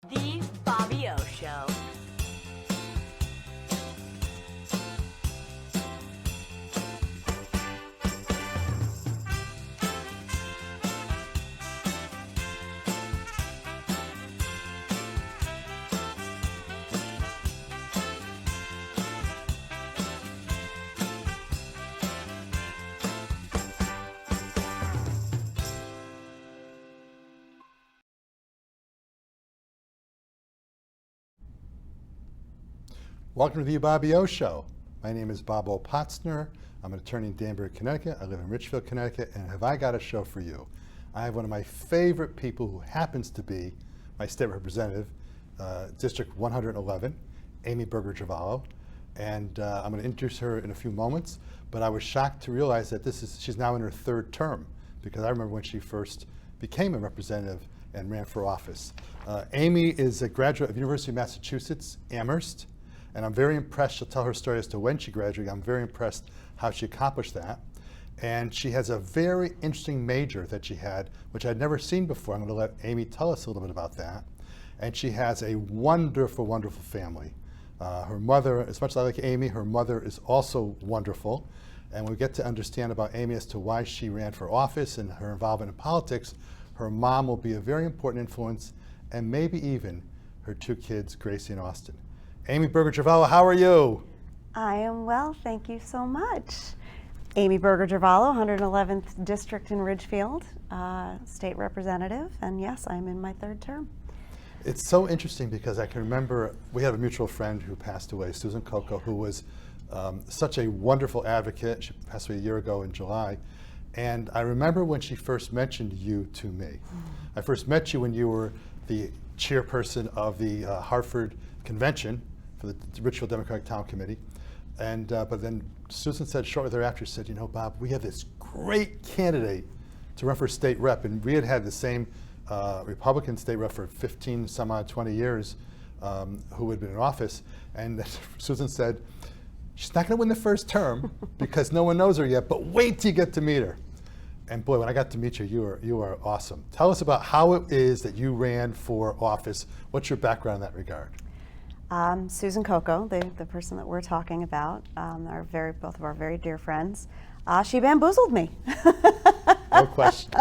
The Bobby O Show. Welcome to the Bobby O Show. My name is Bob O. Potzner. I'm an attorney in Danbury, Connecticut. I live in Richfield, Connecticut, and have I got a show for you? I have one of my favorite people who happens to be my state representative, District 111, Aimee Berger-Girvalo, and I'm going to introduce her in a few moments, but I was shocked to realize that she's now in her third term, because I remember when she first became a representative and ran for office. Aimee is a graduate of University of Massachusetts, Amherst, and I'm very impressed. She'll tell her story as to when she graduated. I'm very impressed how she accomplished that. And she has a very interesting major that she had, which I'd never seen before. I'm going to let Aimee tell us a little bit about that. And she has a wonderful, wonderful family. Her mother, as much as I like Aimee, her mother is also wonderful. And we get to understand about Aimee as to why she ran for office and her involvement in politics. Her mom will be a very important influence, and maybe even her two kids, Gracie and Austin. Aimee Berger-Girvalo, how are you? I am well, thank you so much. Aimee Berger-Girvalo, 111th District in Ridgefield, state representative, and yes, I'm in my third term. It's so interesting because I can remember we have a mutual friend who passed away, Susan Coco, who was such a wonderful advocate. She passed away a year ago in July. And I remember when she first mentioned you to me. I first met you when you were the chairperson of the Hartford Convention for the Richfield Democratic Town Committee. And but then Susan said shortly thereafter, she said, you know, Bob, we have this great candidate to run for state rep. And we had had the same Republican state rep for 15, some odd 20 years who had been in office. And Susan said, she's not going to win the first term because no one knows her yet, but wait till you get to meet her. And boy, when I got to meet you, you are awesome. Tell us about how it is that you ran for office. What's your background in that regard? Susan Coco, the person that we're talking about, both of our very dear friends, she bamboozled me. No question.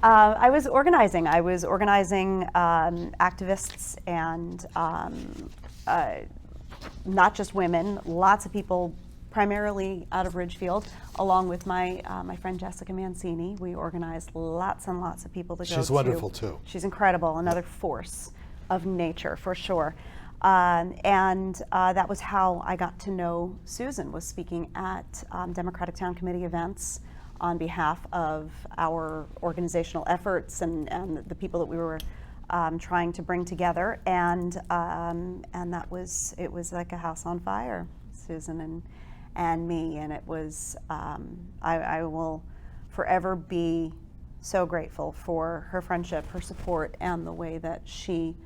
I was organizing activists and not just women, lots of people, primarily out of Ridgefield, along with my friend Jessica Mancini. We organized lots and lots of people to go to. She's wonderful too. She's incredible, another force of nature for sure. That was how I got to know Susan, was speaking at Democratic Town Committee events on behalf of our organizational efforts and the people that we were trying to bring together, and it was like a house on fire, Susan and me, and it was I will forever be so grateful for her friendship, her support, and the way that she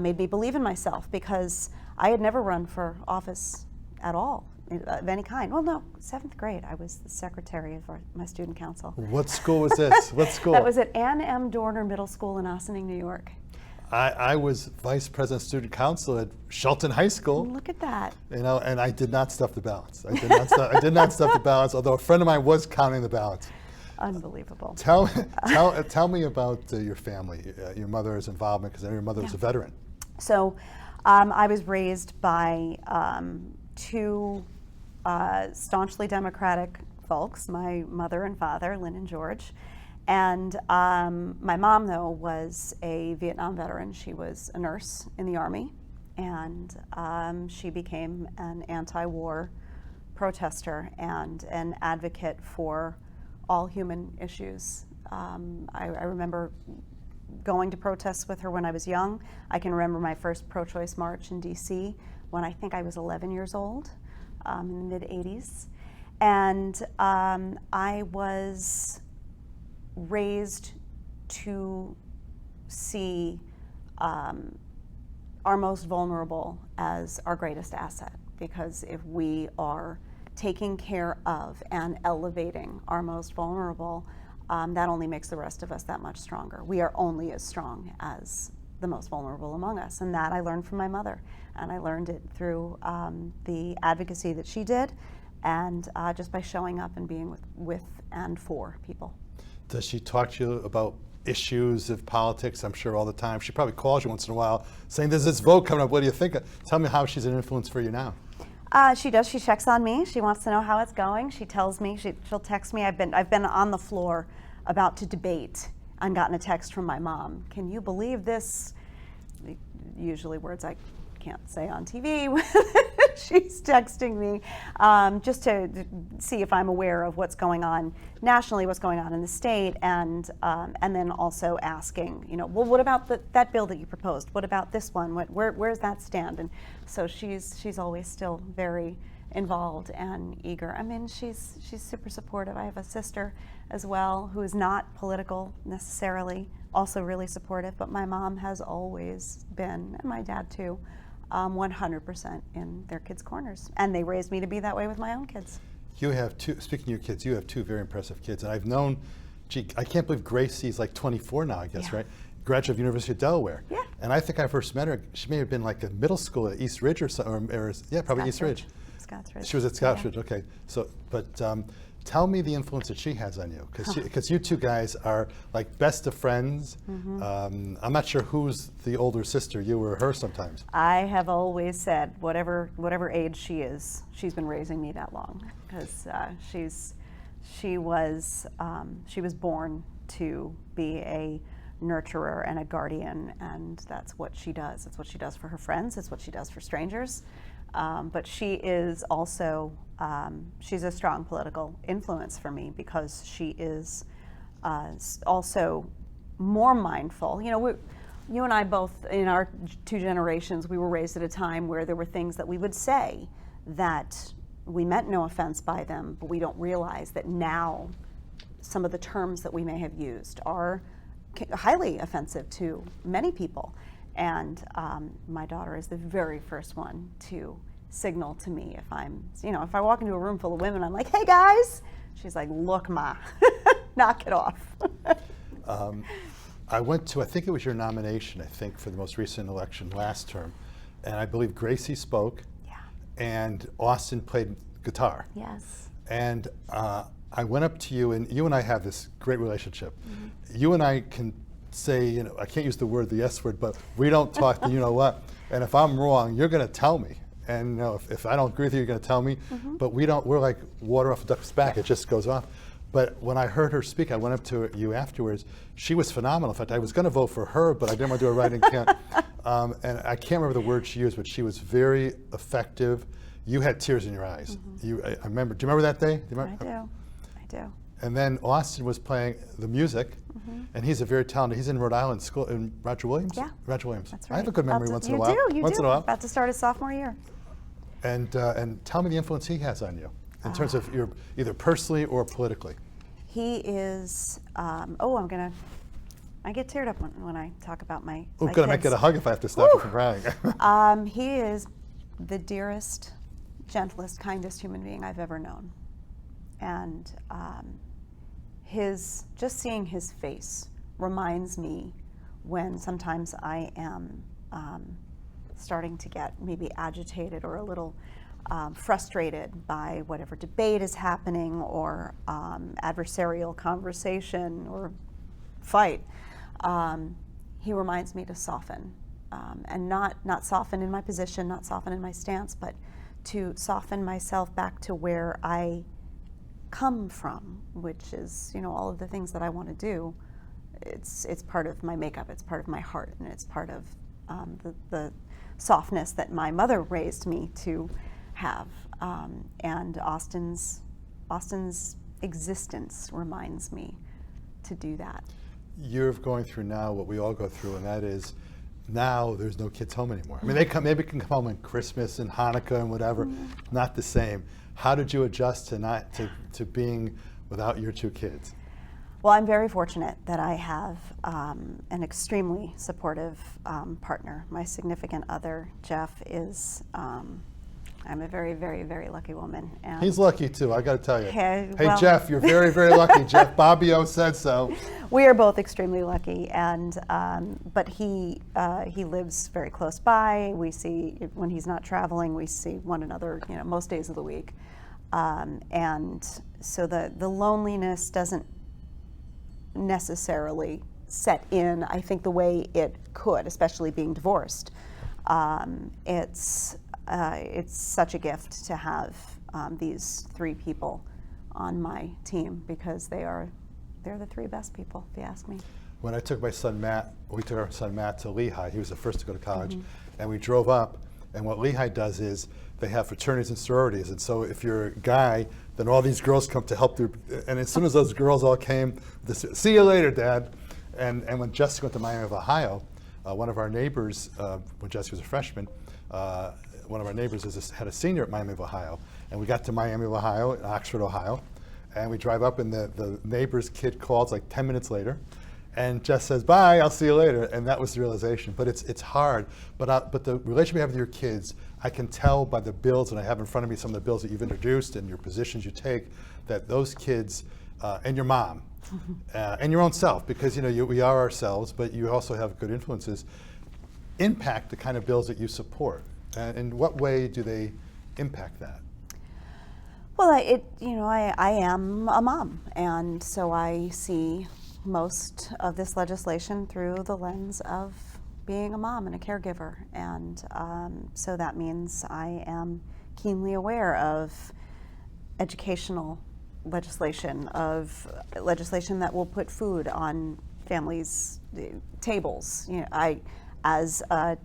made me believe in myself, because I had never run for office at all of any kind. Well, no, 7th grade, I was the secretary of my student council. What school was this? What school? That was at Ann M. Dorner Middle School in Ossining, New York. I was vice president of student council at Shelton High School. Look at that. You know, and I did not stuff the ballots. I did not stuff the ballots, although a friend of mine was counting the ballots. Unbelievable. Tell me about your family, your mother's involvement, because I know your mother was a veteran. So I was raised by two staunchly Democratic folks, my mother and father, Lynn and George. And my mom, though, was a Vietnam veteran. She was a nurse in the Army, and she became an anti-war protester and an advocate for all human issues. I remember going to protests with her when I was young. I can remember my first pro-choice march in DC when I think I was 11 years old, in the mid-'80s. And I was raised to see our most vulnerable as our greatest asset, because if we are taking care of and elevating our most vulnerable, that only makes the rest of us that much stronger. We are only as strong as the most vulnerable among us. And that I learned from my mother. And I learned it through the advocacy that she did, and just by showing up and being with and for people. Does she talk to you about issues of politics? I'm sure all the time. She probably calls you once in a while saying, there's this vote coming up, what do you think? Tell me how she's an influence for you now. She does. She checks on me. She wants to know how it's going. She tells me. She'll text me. I've been on the floor about to debate and gotten a text from my mom. Can you believe this? Usually words I can't say on TV. She's texting me just to see if I'm aware of what's going on nationally, what's going on in the state, and then also asking, well, what about that bill that you proposed? What about this one? Where's that stand? And so she's always still very involved and eager. I mean, she's super supportive. I have a sister as well who is not political necessarily, also really supportive, but my mom has always been, and my dad too, 100% in their kids' corners. And they raised me to be that way with my own kids. You have two, speaking of your kids, you have two very impressive kids. And I've known, I can't believe Gracie's like 24 now, I guess, right? Graduate of University of Delaware. Yeah. And I think I first met her, she may have been like in middle school at East Ridge or probably East Ridge. Scotts Ridge. She was at Scotts Ridge, okay. So, but tell me the influence that she has on you, because you two guys are like best of friends. I'm not sure who's the older sister, you or her sometimes. I have always said, whatever age she is, she's been raising me that long, because she was born to be a nurturer and a guardian, and that's what she does. It's what she does for her friends. It's what she does for strangers. But she is also, she's a strong political influence for me because she is also more mindful. You and I both, in our two generations, we were raised at a time where there were things that we would say that we meant no offense by them, but we don't realize that now some of the terms that we may have used are highly offensive to many people. And my daughter is the very first one to signal to me if if I walk into a room full of women, I'm like, hey guys. She's like, look, Ma, knock it off. I went to, I think it was your nomination, for the most recent election last term. And I believe Gracie spoke. Yeah. And Austin played guitar. Yes. And I went up to you, and you and I have this great relationship. You and I can say, I can't use the S word, but we don't talk to you know what. And if I'm wrong, you're going to tell me. And if I don't agree with you, you're going to tell me. But we're like water off a duck's back. It just goes off. But when I heard her speak, I went up to you afterwards. She was phenomenal. In fact, I was going to vote for her, but I didn't want to do a write-in count. And I can't remember the word she used, but she was very effective. You had tears in your eyes. I remember. Do you remember that day? Do you remember? I do. And then Austin was playing the music, and he's a very talented. He's in Rhode Island School in Roger Williams. Yeah, Roger Williams. that's right. I have a good memory once in a while. You do. About to start his sophomore year. And tell me the influence he has on you in terms of your either personally or politically. He is. I get teared up when I talk about my. Oh, my good. I might kids. get a hug if I have to stop you from crying. He is the dearest, gentlest, kindest human being I've ever known, and just seeing his face reminds me when sometimes I am starting to get maybe agitated or a little frustrated by whatever debate is happening or adversarial conversation or fight. He reminds me to soften, and not soften in my position, not soften in my stance, but to soften myself back to where I come from, which is, all of the things that I want to do. It's part of my makeup, it's part of my heart, and it's part of the softness that my mother raised me to have. And Austin's existence reminds me to do that. You're going through now what we all go through, and that is now there's no kids home anymore. I mean, they maybe can come home on Christmas and Hanukkah and whatever, not the same. How did you adjust to being without your two kids? Well, I'm very fortunate that I have an extremely supportive partner. My significant other, Jeff, is, I'm a very, very, very lucky woman. And He's lucky too, I got to tell you. Hey, Hey, well- Jeff, you're very, very lucky. Jeff Bobbio said so. we are both extremely lucky, and but he lives very close by. We see when he's not traveling, we see one another, most days of the week, and so the loneliness doesn't necessarily set in, I think, the way it could, especially being divorced. It's such a gift to have these three people on my team, because they're the three best people, if you ask me. When I took my son Matt, we took our son Matt to Lehigh. He was the first to go to college, and we drove up. And what Lehigh does is they have fraternities and sororities. And so if you're a guy, then all these girls come to help their. And as soon as those girls all came, see you later, Dad. And when Jessica went to Miami of Ohio, one of our neighbors, when Jessica was a freshman, one of our neighbors had a senior at Miami of Ohio. And we got to Miami of Ohio, in Oxford, Ohio. And we drive up, and the neighbor's kid calls like 10 minutes later. And Jess says, bye, I'll see you later. And that was the realization. But it's hard. But the relationship you have with your kids, I can tell by the bills, and I have in front of me some of the bills that you've introduced and your positions you take, that those kids, and your mom, and your own self, because we are ourselves, but you also have good influences, impact the kind of bills that you support. And in what way do they impact that? Well, I am a mom, and so I see most of this legislation through the lens of being a mom and a caregiver, and so that means I am keenly aware of educational legislation, of legislation that will put food on families' tables. I, as a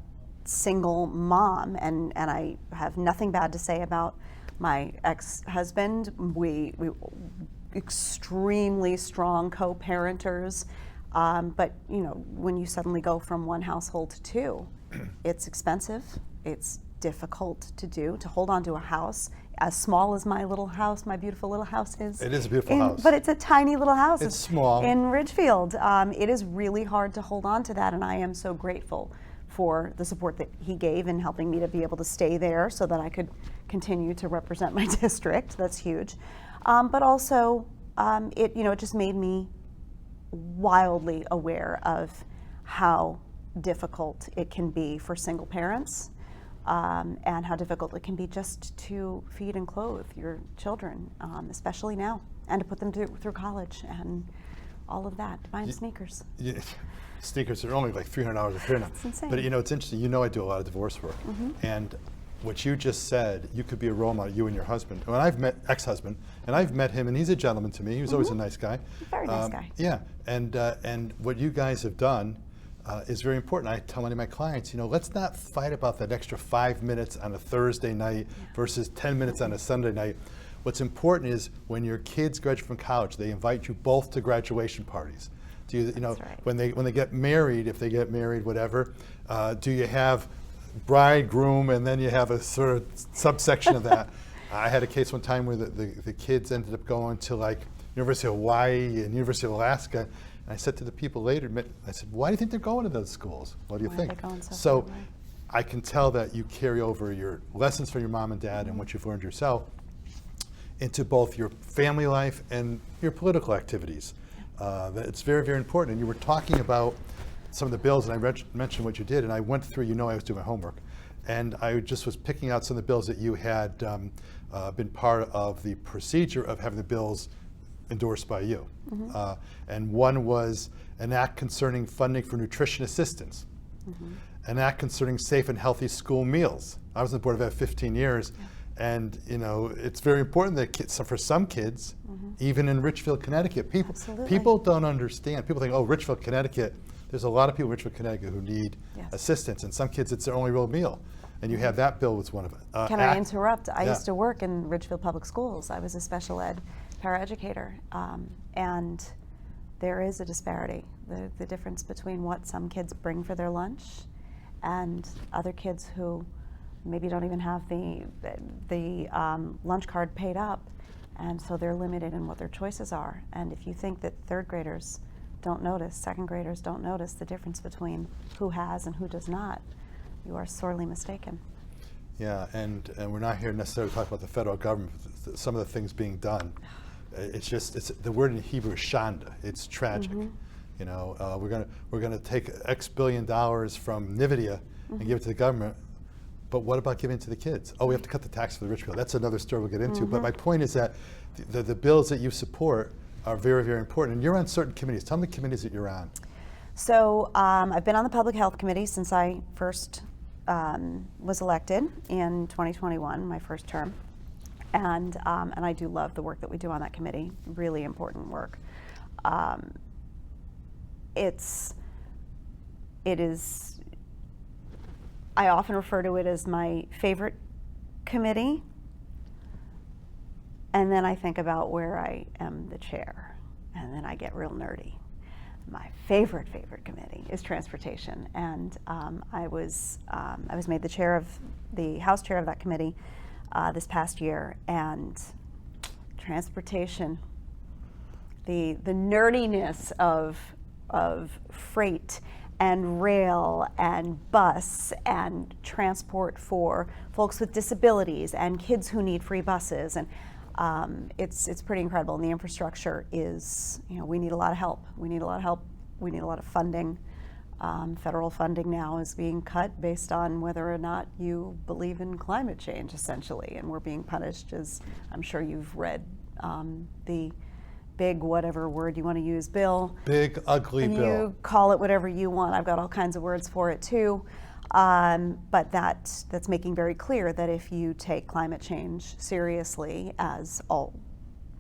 single mom, and I have nothing bad to say about my ex-husband. We extremely strong co-parenters, but when you suddenly go from one household to two, it's expensive, it's difficult to do, to hold on to a house as small as my little house, my beautiful little house is. It is a beautiful house. But it's a tiny little house. It's small. In Ridgefield. It is really hard to hold on to that, and I am so grateful for the support that he gave in helping me to be able to stay there so that I could continue to represent my district. That's huge. But also, it just made me wildly aware of how difficult it can be for single parents, and how difficult it can be just to feed and clothe your children, especially now, and to put them through college and all of that, to buy them sneakers. Yeah. Sneakers are only like $300 a pair now. That's insane. But it's interesting. I do a lot of divorce work, and what you just said, you could be a role model, you and your husband. When I've met ex-husband, and I've met him, and he's a gentleman to me. He was always a nice guy. Very nice guy. Yeah, and what you guys have done is very important. I tell many of my clients, let's not fight about that extra 5 minutes on a Thursday night versus 10 minutes on a Sunday night. What's important is when your kids graduate from college, they invite you both to graduation parties. Do you, That's right. when they get married, if they get married, whatever, do you have bride, groom, and then you have a sort of subsection of that? I had a case one time where the kids ended up going to like University of Hawaii and University of Alaska. And I said to the people later, I said, why do you think they're going to those schools? What do you Why are think? they going so So far away? I can tell that you carry over your lessons from your mom and dad and what you've learned yourself into both your family life and your political activities. It's very, very important. And you were talking about some of the bills, and I mentioned what you did, and I went through, I was doing my homework, and I just was picking out some of the bills that you had been part of the procedure of having the bills endorsed by you. And one was an act concerning funding for nutrition assistance, an act concerning safe and healthy school meals. I was on the board of that 15 years. And it's very important that for some kids, even in Richfield, Connecticut, people don't understand. People think, oh, Richfield, Connecticut, there's a lot of people in Richfield, Connecticut who need assistance, and some kids it's their only real meal. And you have that bill was one of it. Can I interrupt? I used to work in Ridgefield Public Schools. I was a special ed paraeducator, and there is a disparity. The difference between what some kids bring for their lunch and other kids who maybe don't even have the lunch card paid up, and so they're limited in what their choices are. And if you think that third graders don't notice, second graders don't notice the difference between who has and who does not, you are sorely mistaken. Yeah, and we're not here necessarily to talk about the federal government, some of the things being done. It's the word in Hebrew is shanda. It's tragic. You know, we're gonna take X billion dollars from NVIDIA and give it to the government. But what about giving it to the kids? Oh, we have to cut the tax for the rich people. That's another story we'll get into. But my point is that the bills that you support are very, very important. And you're on certain committees. Tell me the committees that you're on. So I've been on the Public Health Committee since I first was elected in 2021, my first term. And I do love the work that we do on that committee, really important work. It is, I often refer to it as my favorite committee, and then I think about where I am the chair, and then I get real nerdy. My favorite committee is transportation, and I was made the chair of the House chair of that committee this past year, and transportation, the nerdiness of freight and rail and bus and transport for folks with disabilities and kids who need free buses, and it's pretty incredible. And the infrastructure is, you know, we need a lot of help. We need a lot of help. We need a lot of funding. Federal funding now is being cut based on whether or not you believe in climate change, essentially, and we're being punished, as I'm sure you've read the big whatever word you want to use bill. Big ugly and bill. You call it whatever you want. I've got all kinds of words for it too. But that's making very clear that if you take climate change seriously, as all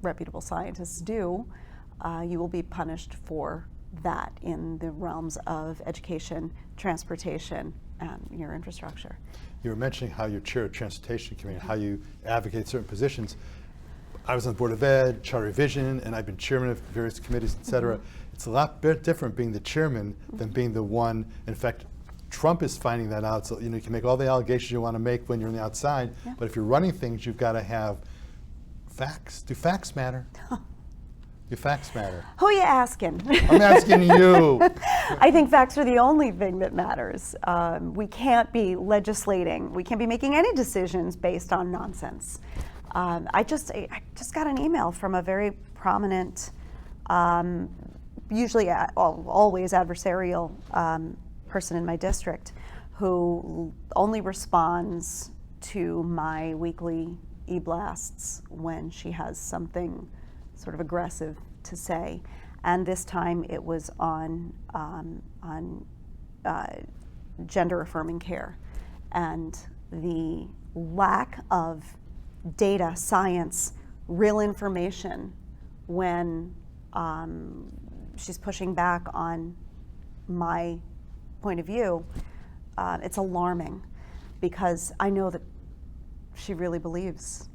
reputable scientists do, you will be punished for that in the realms of education, transportation, and your infrastructure. You were mentioning how you're chair of Transportation Committee and how you advocate certain positions. I was on the Board of Ed, Charter Revision, and I've been chairman of various committees, et cetera. It's a lot different being the chairman than being the one. In fact, Trump is finding that out. So, you know, you can make all the allegations you want to make when you're on the outside, but if you're running things, you've got to have facts. Do facts matter? Do facts matter? Who are you asking? I'm asking you. I think facts are the only thing that matters. We can't be legislating. We can't be making any decisions based on nonsense. I just got an email from a very prominent, usually always adversarial person in my district, who only responds to my weekly e-blasts when she has something sort of aggressive to say. And this time it was on gender affirming care and the lack of data, science, real information when she's pushing back on my point of view. It's alarming because I know that she really believes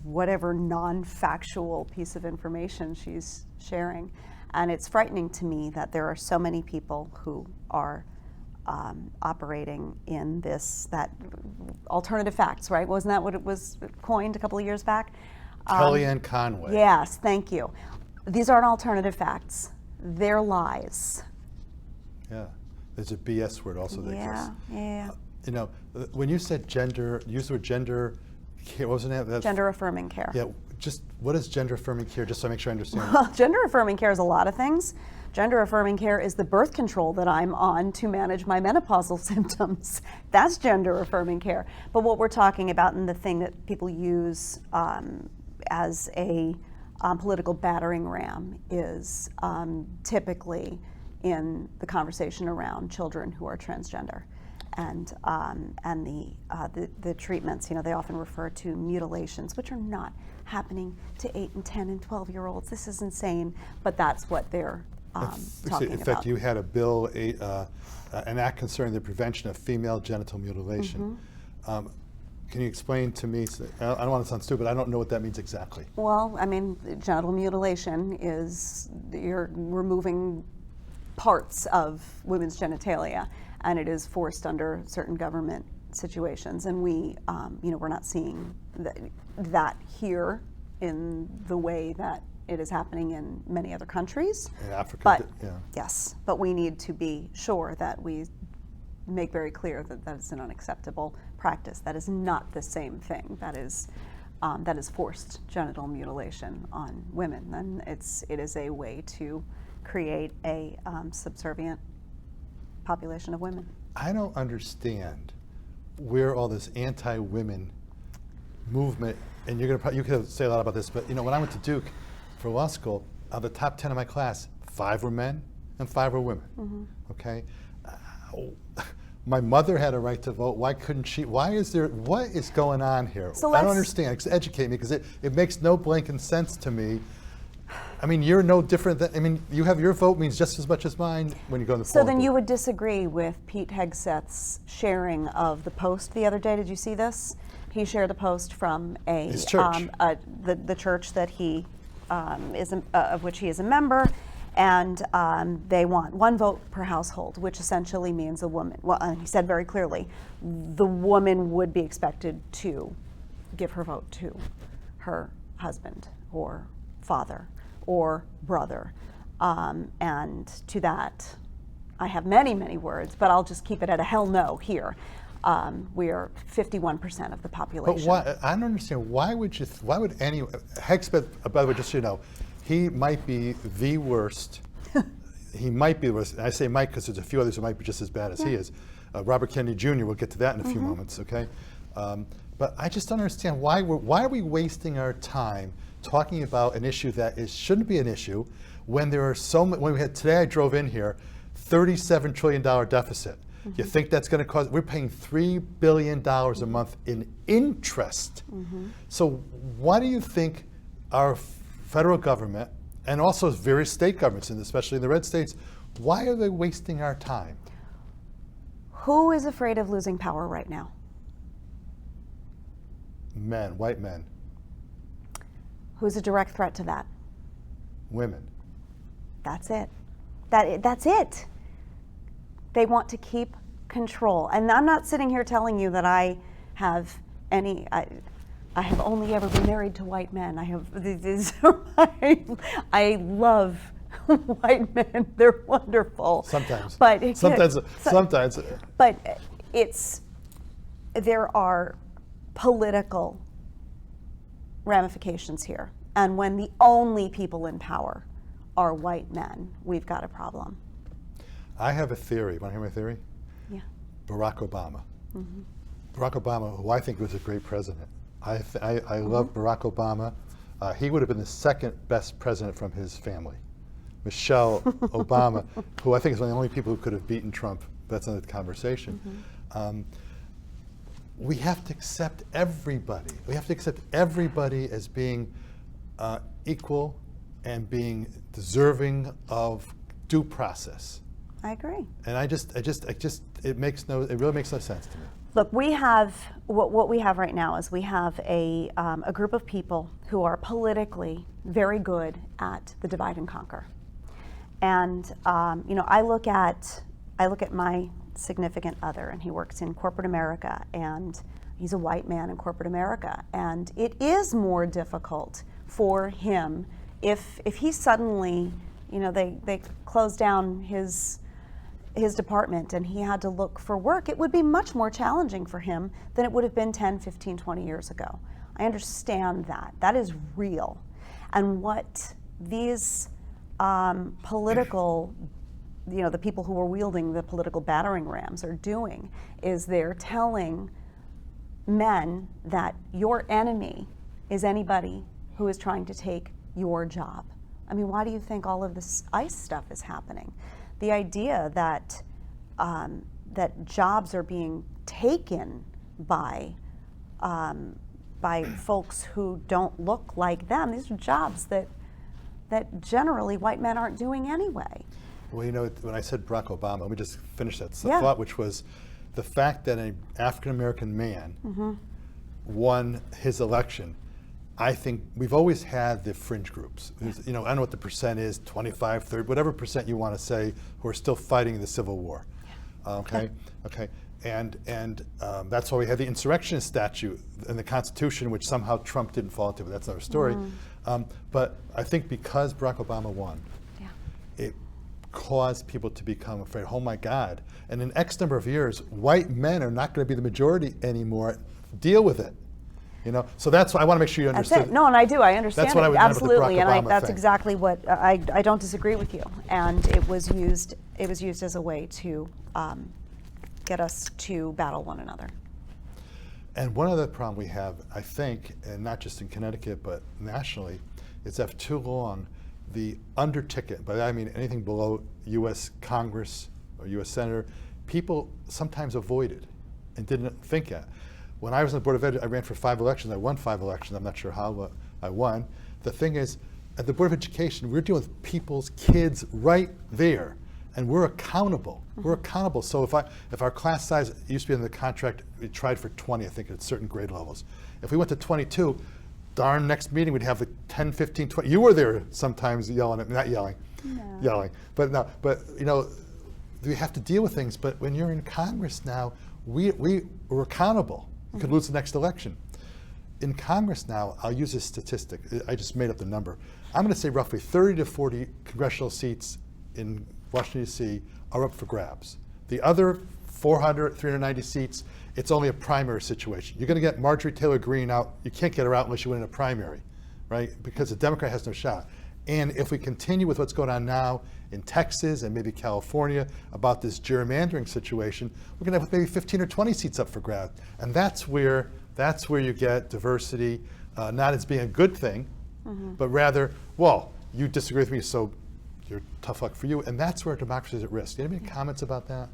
whatever non-factual piece of information she's sharing. And it's frightening to me that there are so many people who are operating in that alternative facts, right? Wasn't that what it was coined a couple of years back? Kellyanne Conway. Yes, thank you. These aren't alternative facts. They're lies. Yeah, there's a BS word also that exists. Yeah. You know, when you said gender, use the word gender care, what was the name? Gender affirming care. Yeah, just what is gender affirming care, just so I make sure I understand? Well, gender affirming care is a lot of things. Gender affirming care is the birth control that I'm on to manage my menopausal symptoms. That's gender affirming care. But what we're talking about, and the thing that people use as a political battering ram, is typically in the conversation around children who are transgender. And the treatments, you know, they often refer to mutilations, which are not happening to 8 and 10 and 12-year-olds. This is insane, but that's what they're talking in about. fact, you had a bill, an act concerning the prevention of female genital mutilation. Can you explain to me, I don't want to sound stupid, I don't know what that means exactly. Well, I mean, genital mutilation is you're removing parts of women's genitalia, and it is forced under certain government situations. And we, we're not seeing that here in the way that it is happening in many other countries. In Africa, but, yeah. Yes, but we need to be sure that we make very clear that that is an unacceptable practice. That is not the same thing. That is forced genital mutilation on women. And it is a way to create a subservient population of women. I don't understand where all this anti-women movement, and you could say a lot about this, but when I went to Duke for law school, of the top 10 of my class, 5 were men and 5 were women. Mm-hmm. Okay, my mother had a right to vote. Why couldn't she? What is going on here? I don't understand. Educate me, because it makes no blanking sense to me. I mean, you're no different than, you have your vote means just as much as mine when you go in the So then you would disagree with Pete Hegseth's sharing of the post the other day. Did you see this? He shared a post from his church. The church that he of which he is a member, and they want 1 vote per household, which essentially means a woman. Well, he said very clearly, the woman would be expected to give her vote to her husband or father or brother. And to that, I have many, many words, but I'll just keep it at a hell no here. We are 51% of the population. But why, I don't understand, why would any, Hegseth, by the way, just so you know, he might be the worst. He might be the worst. And I say might because there's a few others who might be just as bad as he is. Robert Kennedy Jr., we'll get to that in a few moments, okay? But I just don't understand why are we wasting our time talking about an issue that shouldn't be an issue when there are so many, when we had, today I drove in here, $37 trillion deficit. Mm-hmm. You think that's going to cause, we're paying $3 billion a month in interest. Mm-hmm. So why do you think our federal government, and also various state governments, and especially in the red states, why are they wasting our time? Who is afraid of losing power right now? Men, white men. Who's a direct threat to that? Women. That's it. That's it. They want to keep control. And I'm not sitting here telling you that I have any, I have only ever been married to white men. I love white men. They're wonderful. Sometimes. But sometimes. But there are political ramifications here. And when the only people in power are white men, we've got a problem. I have a theory. Want to hear my theory? Yeah. Barack Obama. Mm-hmm. Barack Obama, who I think was a great president. I love Barack Obama. He would have been the second best president from his family. Michelle Obama, who I think is one of the only people who could have beaten Trump. That's another conversation. Mm-hmm. We have to accept everybody. We have to accept everybody as being equal and being deserving of due process. I agree. And it really makes no sense to me. Look, we have, what we have right now is we have a group of people who are politically very good at the divide and conquer. And I look at my significant other, and he works in corporate America, and he's a white man in corporate America, and it is more difficult for him if he suddenly, they close down his department and he had to look for work. It would be much more challenging for him than it would have been 10, 15, 20 years ago. I understand that. That is real. And what these political, the people who are wielding the political battering rams are doing is they're telling men that your enemy is anybody who is trying to take your job. I mean, why do you think all of this ICE stuff is happening? The idea that that jobs are being taken by folks who don't look like them. These are jobs that generally white men aren't doing anyway. Well, when I said Barack Obama, let me just finish that thought, which was the fact that an African-American man mm-hmm. won his election. I think we've always had the fringe groups. I don't know what the percent is, 25, 30, whatever percent you want to say, who are still fighting the Civil War. Okay. And that's why we had the insurrectionist statute in the Constitution, which somehow Trump didn't fall into, but that's another story. But I think because Barack Obama won, it cause people to become afraid. Oh my God. And in X number of years, white men are not going to be the majority anymore. Deal with it. So that's why I want to make sure you That's understand. it. No, and I do. I understand That's what it. I would remember the Absolutely, Barack and Obama that's thing. exactly what I don't disagree with you. And it was used. It was used as a way to get us to battle one another. And one other problem we have, I think, and not just in Connecticut but nationally, is that for too long the under ticket, by that I mean anything below U.S. Congress or U.S. Senator, people sometimes avoided and didn't think at. When I was on the Board of Ed, I ran for 5 elections. I won 5 elections. I'm not sure how, but I won. The thing is, at the Board of Education, we're dealing with people's kids right there, and we're accountable. Mm-hmm. We're accountable. So if our class size used to be in the contract, we tried for 20, I think, at certain grade levels. If we went to 22, darn next meeting we'd have like 10, 15, 20. You were there sometimes yelling at me, not yelling, no. yelling. But we have to deal with things. But when you're in Congress now, we're accountable. You could lose the next election. In Congress now, I'll use this statistic. I just made up the number. I'm going to say roughly 30 to 40 congressional seats in Washington, D.C. are up for grabs. The other 400, 390 seats, it's only a primary situation. You're going to get Marjorie Taylor Greene out. You can't get her out unless you win in a primary, right? Because the Democrat has no shot. And if we continue with what's going on now in Texas and maybe California about this gerrymandering situation, we're going to have maybe 15 or 20 seats up for grabs. And that's where you get diversity, not as being a good thing, but rather, well, you disagree with me, so you're tough luck for you. And that's where democracy is at risk. Do you have any comments about that?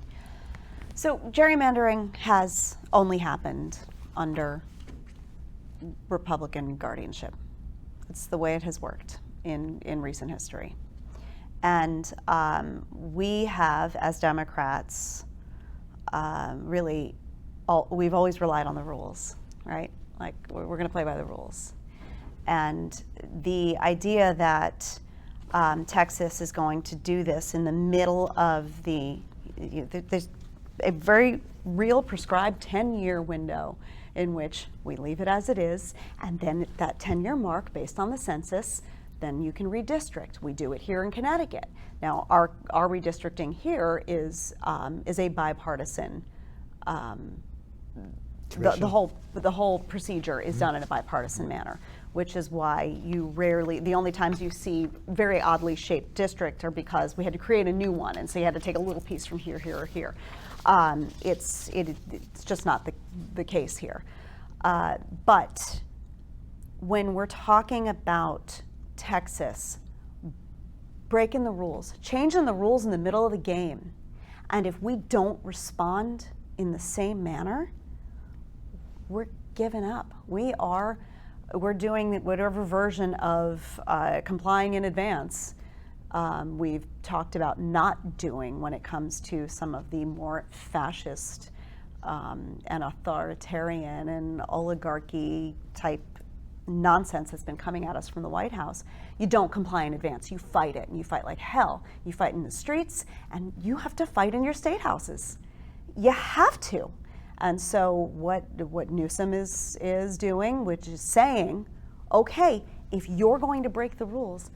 So gerrymandering has only happened under Republican guardianship. It's the way it has worked in recent history. And we have, as Democrats, we've always relied on the rules, right? Like, we're going to play by the rules. And the idea that Texas is going to do this in the middle of there's a very real prescribed 10-year window in which we leave it as it is, and then at that 10-year mark, based on the census, then you can redistrict. We do it here in Connecticut. Now, our redistricting here is a bipartisan. The whole procedure is done in a bipartisan manner, which is why the only times you see very oddly shaped district are because we had to create a new one, and so you had to take a little piece from here, here, or here. It's just not the case here. But when we're talking about Texas breaking the rules, changing the rules in the middle of the game, and if we don't respond in the same manner, we're giving up. We're doing whatever version of complying in advance we've talked about not doing when it comes to some of the more fascist and authoritarian and oligarchy type nonsense that's been coming at us from the White House. You don't comply in advance. You fight it, and you fight like hell. You fight in the streets, and you have to fight in your state houses. You have to. And so what Newsom is doing, which is saying, okay, if you're going to break the rules,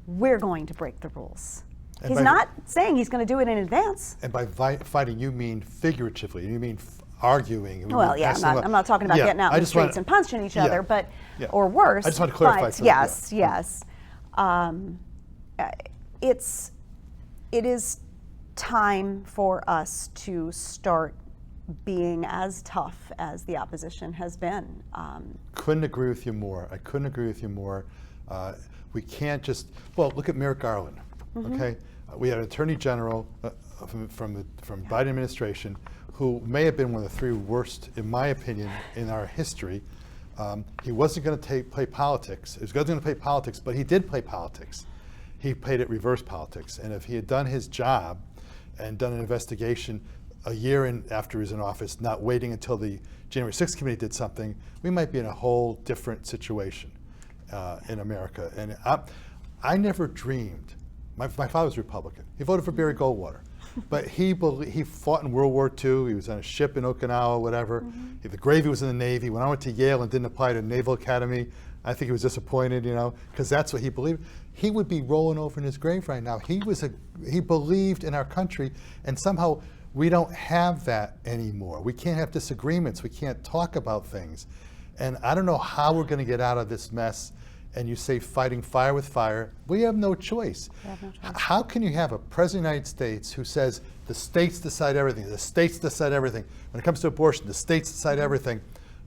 we're going to break the rules. And he's not saying he's going to do it in advance. And by fighting, you mean figuratively. You mean arguing. Well, yeah, I'm not talking about getting out in the streets and punching each other, but or worse. I just want to clarify. But yes. It is time for us to start being as tough as the opposition has been. Couldn't agree with you more. I couldn't agree with you more. We can't just, look at Merrick Garland, okay? We had an Attorney General from Biden administration who may have been one of the 3 worst, in my opinion, in our history. He wasn't going to play politics. He was going to play politics, but he did play politics. He played it reverse politics. And if he had done his job and done an investigation a year after he was in office, not waiting until the January 6th committee did something, we might be in a whole different situation in America. And I never dreamed. My father was Republican. He voted for Barry Goldwater. But he fought in World War II. He was on a ship in Okinawa, whatever. The Gravy was in the Navy. When I went to Yale and didn't apply to Naval Academy, I think he was disappointed, because that's what he believed. he would be rolling over in his grave right now. He believed in our country, and somehow we don't have that anymore. We can't have disagreements. We can't talk about things. And I don't know how we're going to get out of this mess. And you say fighting fire with fire. We have no choice. We have no choice. How can you have a president of the United States who says the states decide everything, the states decide everything. When it comes to abortion, the states decide everything.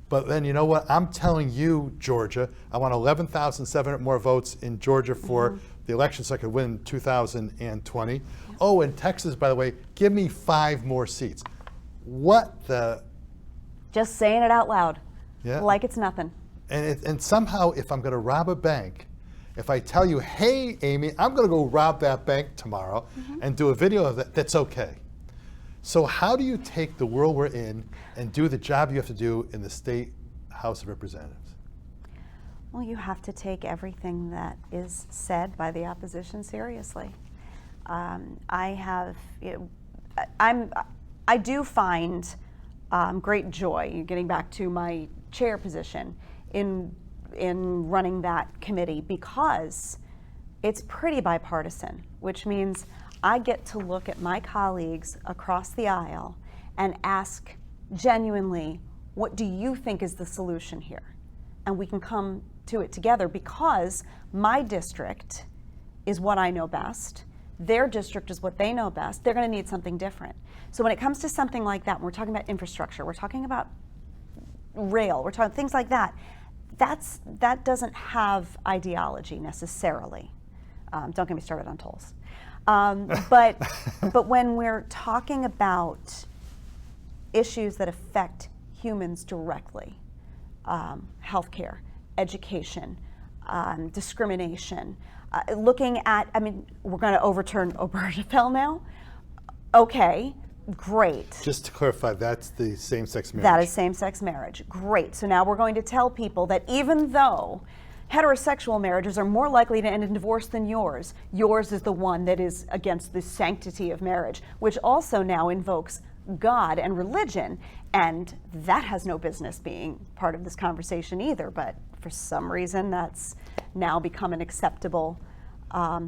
But then, you know what? I'm telling you, Georgia, I want 11,700 more votes in Georgia for the election so I could win 2020. Yeah. Oh, and Texas, by the way, give me 5 more seats. What the? Just saying it out loud, like it's nothing. And somehow, if I'm going to rob a bank, if I tell you, hey, Aimee, I'm going to go rob that bank tomorrow and do a video of that, that's okay. So how do you take the world we're in and do the job you have to do in the state House of Representatives? Well, you have to take everything that is said by the opposition seriously. I do find great joy, getting back to my chair position, in running that committee, because it's pretty bipartisan, which means I get to look at my colleagues across the aisle and ask genuinely, what do you think is the solution here? And we can come to it together, because my district is what I know best. Their district is what they know best. They're going to need something different. So when it comes to something like that, when we're talking about infrastructure, we're talking about rail, we're talking things like that, that doesn't have ideology necessarily. Don't get me started on tolls. But when we're talking about issues that affect humans directly, healthcare, education, discrimination, looking at, I mean, we're going to overturn Berger-Girvalo now. Okay, great. Just to clarify, that's the same-sex marriage. That is same-sex marriage. Great. So now we're going to tell people that even though heterosexual marriages are more likely to end in divorce than yours is the one that is against the sanctity of marriage, which also now invokes God and religion, and that has no business being part of this conversation either, but for some reason that's now become an acceptable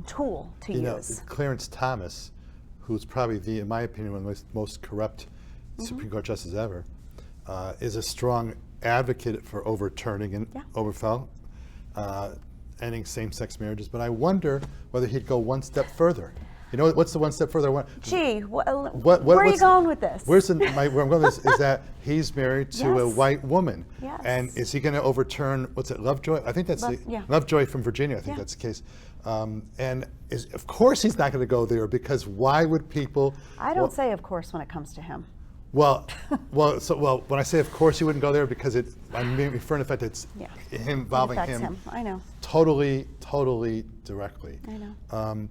tool to use. Clarence Thomas, who's probably in my opinion, one of the most corrupt Supreme Court justices ever, is a strong advocate for overturning and overfell, ending same-sex marriages. But I wonder whether he'd go one step further. You know, what's the one step further? Gee, where are you going with this? Where I'm going with this is that he's married to a white woman. Yes. And is he going to overturn, what's it, Lovejoy? I think that's Lovejoy from Virginia, I think that's the case. Of course he's not going to go there, because why would people? I don't say of course when it comes to him. Well, when I say of course he wouldn't go there, because I'm referring to the fact that it's him involving him. I know. Totally directly. I know.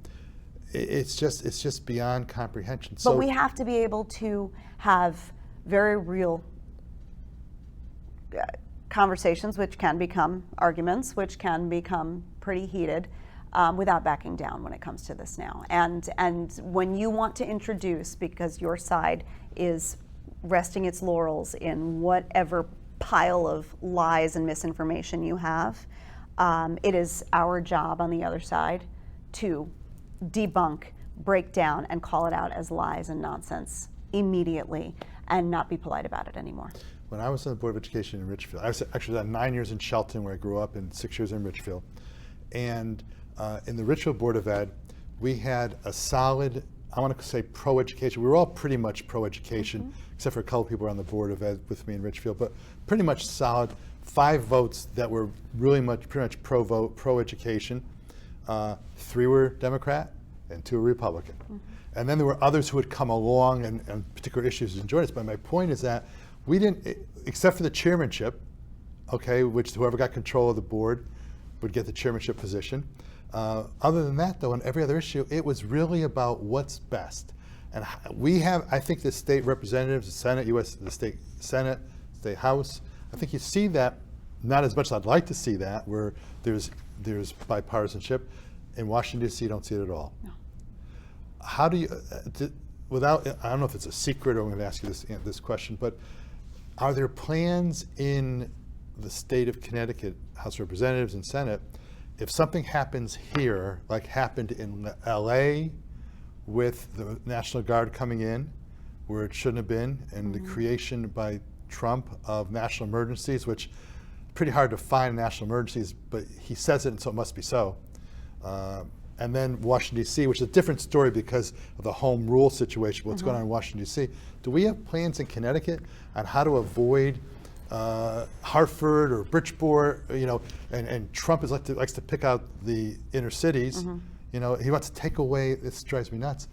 It's just beyond comprehension. But we have to be able to have very real conversations, which can become arguments, which can become pretty heated, without backing down when it comes to this now. And when you want to introduce, because your side is resting its laurels in whatever pile of lies and misinformation you have, it is our job on the other side to debunk, break down, and call it out as lies and nonsense immediately, and not be polite about it anymore. When I was on the Board of Education in Richfield, I was actually 9 years in Shelton, where I grew up, and 6 years in Richfield. And in the Richfield Board of Ed, we had a solid, I want to say pro-education. We were all pretty much pro-education, except for a couple people on the Board of Ed with me in Richfield, but pretty much solid. 5 votes that were really pretty much pro-education. 3 were Democrat and 2 were Republican. And then there were others who had come along and particular issues and joined us. But my point is that we didn't, except for the chairmanship, which whoever got control of the board would get the chairmanship position. Other than that, though, on every other issue, it was really about what's best. And we have, I think, the state representatives, the Senate, the state Senate, state House, I think you see that, not as much as I'd like to see that, where there's bipartisanship. In Washington, D.C., you don't see it at all. No. How do you, I don't know if it's a secret or I'm going to ask you this question, but are there plans in the state of Connecticut, House of Representatives and Senate, if something happens here, like happened in LA with the National Guard coming in where it shouldn't have been, and the creation by Trump of national emergencies, which pretty hard to find national emergencies, but he says it, and so it must be so. And then Washington, D.C., which is a different story because of the home rule situation, what's going on in Washington, D.C. Do we have plans in Connecticut on how to avoid Hartford or Bridgeport, and Trump likes to pick out the inner cities. He wants to take away, this drives me nuts.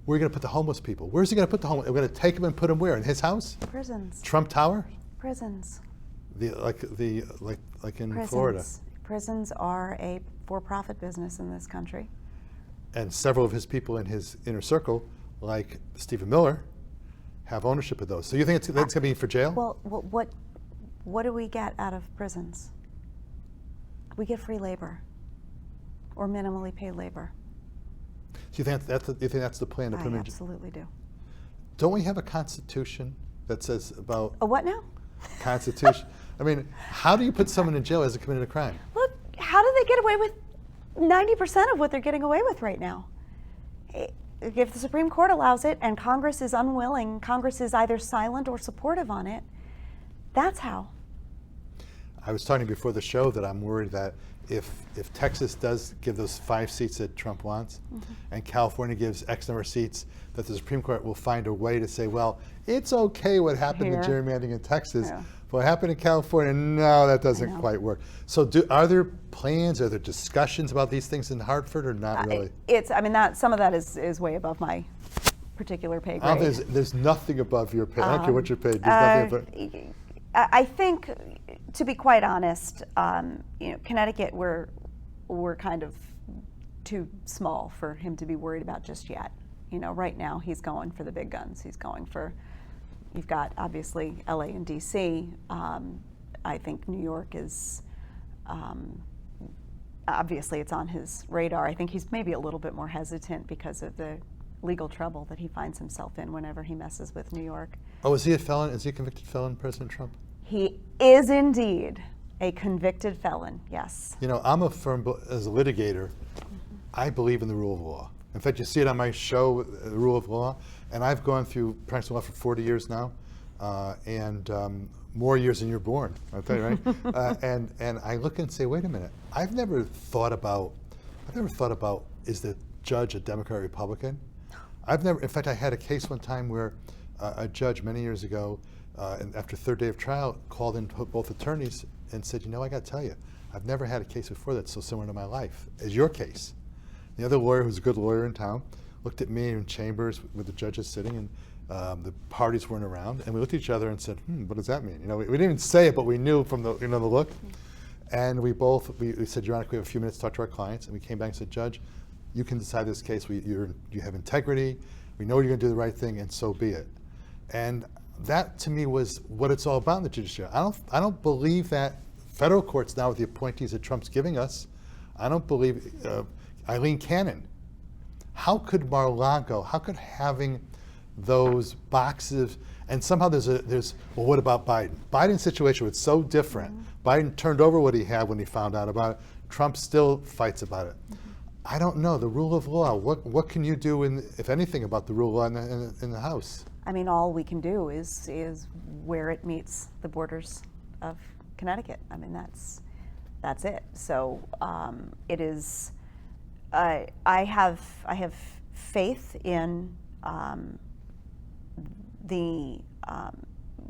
Where are you going to put the homeless people? Where's he going to put the homeless? We're going to take them and put them where? In his house? Prisons. Trump Tower? Prisons. Like in Prisons. Florida. Prisons are a for-profit business in this country. And several of his people in his inner circle, like Stephen Miller, have ownership of those. So you think that's going to be for jail? Well, what do we get out of prisons? We get free labor, or minimally paid labor. Do you think that's the plan to put him in jail? I absolutely do. Don't we have a constitution that says about A what now? Constitution? I mean, how do you put someone in jail as a committed a crime? Look, how do they get away with 90% of what they're getting away with right now? If the Supreme Court allows it and Congress is unwilling, Congress is either silent or supportive on it, that's how. I was talking before the show that I'm worried that if Texas does give those 5 seats that Trump wants, and California gives X number of seats, that the Supreme Court will find a way to say, well, it's okay what happened in gerrymandering in Texas, but what happened in California, no, that doesn't quite work. So are there plans, are there discussions about these things in Hartford, or not really? Some of that is way above my particular pay grade. There's nothing above your pay. I don't care what you're paid. There's nothing above. I think, to be quite honest, Connecticut, we're kind of too small for him to be worried about just yet. Right now he's going for the big guns. He's going for, you've got obviously LA and DC. I think New York is, obviously it's on his radar. I think he's maybe a little bit more hesitant because of the legal trouble that he finds himself in whenever he messes with New York. Oh, is he a felon? Is he a convicted felon, President Trump? He is indeed a convicted felon, yes. I'm a firm, as a litigator, I believe in the rule of law. In fact, you see it on my show, The Rule of Law, and I've gone through practicing law for 40 years now, and more years than you're born, I'll tell you, right? And I look and say, wait a minute, I've never thought about, is the judge a Democrat or Republican? In fact, I had a case one time where a judge many years ago, and after third day of trial, called in both attorneys and said, I got to tell you, I've never had a case before that's so similar to my life as your case. The other lawyer, who's a good lawyer in town, looked at me in chambers with the judges sitting, and the parties weren't around, and we looked at each other and said, what does that mean? We didn't even say it, but we knew from the the look. And we said, Your Honor, we have a few minutes to talk to our clients, and we came back and said, Judge, you can decide this case. You have integrity. We know you're going to do the right thing, and so be it. And that, to me, was what it's all about in the judiciary. I don't believe that federal courts now, with the appointees that Trump's giving us, I don't believe Eileen Cannon. How could Mar-a-Lago? How could having those boxes? And somehow there's well, what about Biden? Biden's situation was so different. Biden turned over what he had when he found out about it. Trump still fights about it. I don't know, the rule of law, what can you do, if anything, about the rule of law in the House? All we can do is where it meets the borders of Connecticut. That's it. So it is, I have faith in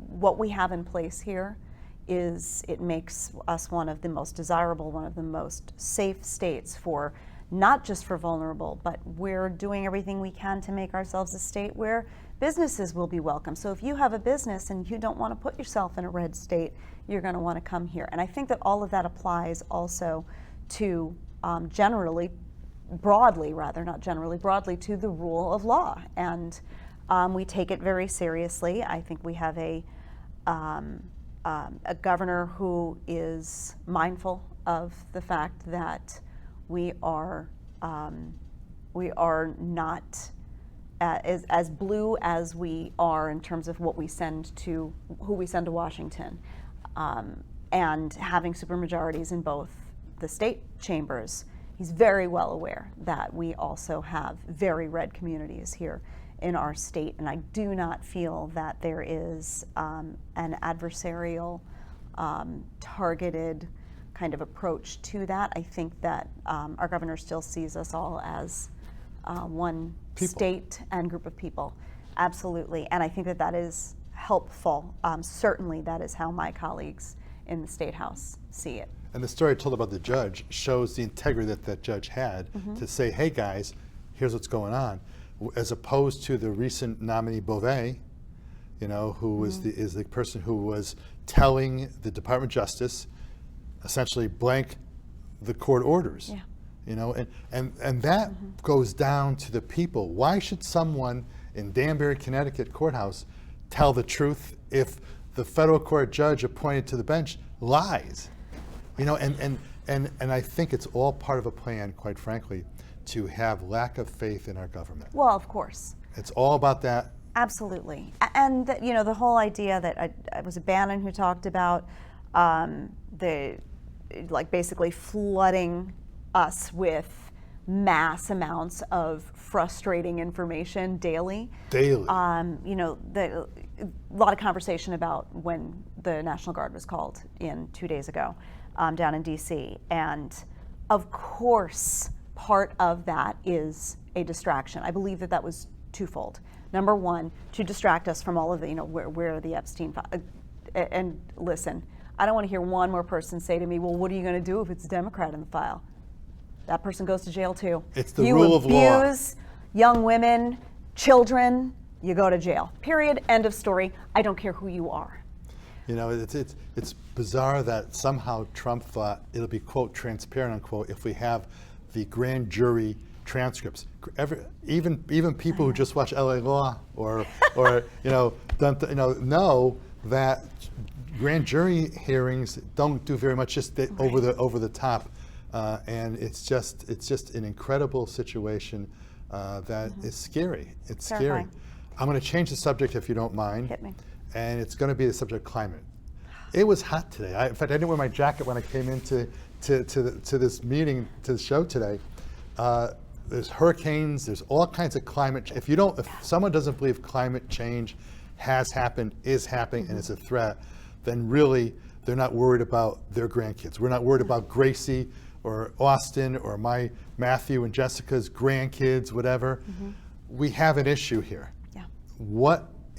what we have in place here. It makes us one of the most desirable, one of the most safe states for, not just for vulnerable, but we're doing everything we can to make ourselves a state where businesses will be welcome. So if you have a business and you don't want to put yourself in a red state, you're going to want to come here. And I think that all of that applies also to broadly to the rule of law. And we take it very seriously. I think we have a governor who is mindful of the fact that we are not as blue as we are in terms of who we send to Washington, and having supermajorities in both the state chambers, he's very well aware that we also have very red communities here in our state, and I do not feel that there is an adversarial, targeted kind of approach to that. I think that our governor still sees us all as one state and group of people. Absolutely, and I think that that is helpful. Certainly that is how my colleagues in the State House see it. And the story I told about the judge shows the integrity that that judge had to say, hey guys, here's what's going on, as opposed to the recent nominee Beauvais, you know, who is the person who was telling the Department of Justice essentially blank the court orders. Yeah. You know, and that goes down to the people. Why should someone in Danbury, Connecticut courthouse tell the truth if the federal court judge appointed to the bench lies? You know, and I think it's all part of a plan, quite frankly, to have lack of faith in our government. Well, of course. It's all about that. Absolutely. And you know, the whole idea that it was Bannon who talked about basically flooding us with mass amounts of frustrating information daily. Daily. You know, a lot of conversation about when the National Guard was called in 2 days ago down in DC. And of course, part of that is a distraction. I believe that that was twofold. Number one, to distract us from all of the, you know, where are the Epstein files? And listen, I don't want to hear one more person say to me, well, what are you going to do if it's a Democrat in the file? That person goes to jail too. It's the rule of law. You abuse young women, children, you go to jail. Period. End of story. I don't care who you are. You know, it's bizarre that somehow Trump thought it'll be, quote, transparent, unquote, if we have the grand jury transcripts. Even people who just watch LA Law or you know, know that grand jury hearings don't do very much, just over the top, and it's just an incredible situation that is scary. It's Terrifying. Scary. I'm going to change the subject if you don't mind. Hit me. And it's going to be the subject of climate. It was hot today. In fact, I didn't wear my jacket when I came into to this meeting, to the show today. There's hurricanes. There's all kinds of climate. If someone doesn't believe climate change has happened, is happening, and is a threat, then really they're not worried about their grandkids. We're not worried about Gracie or Austin or my Matthew and Jessica's grandkids, whatever. We have an issue here. Yeah.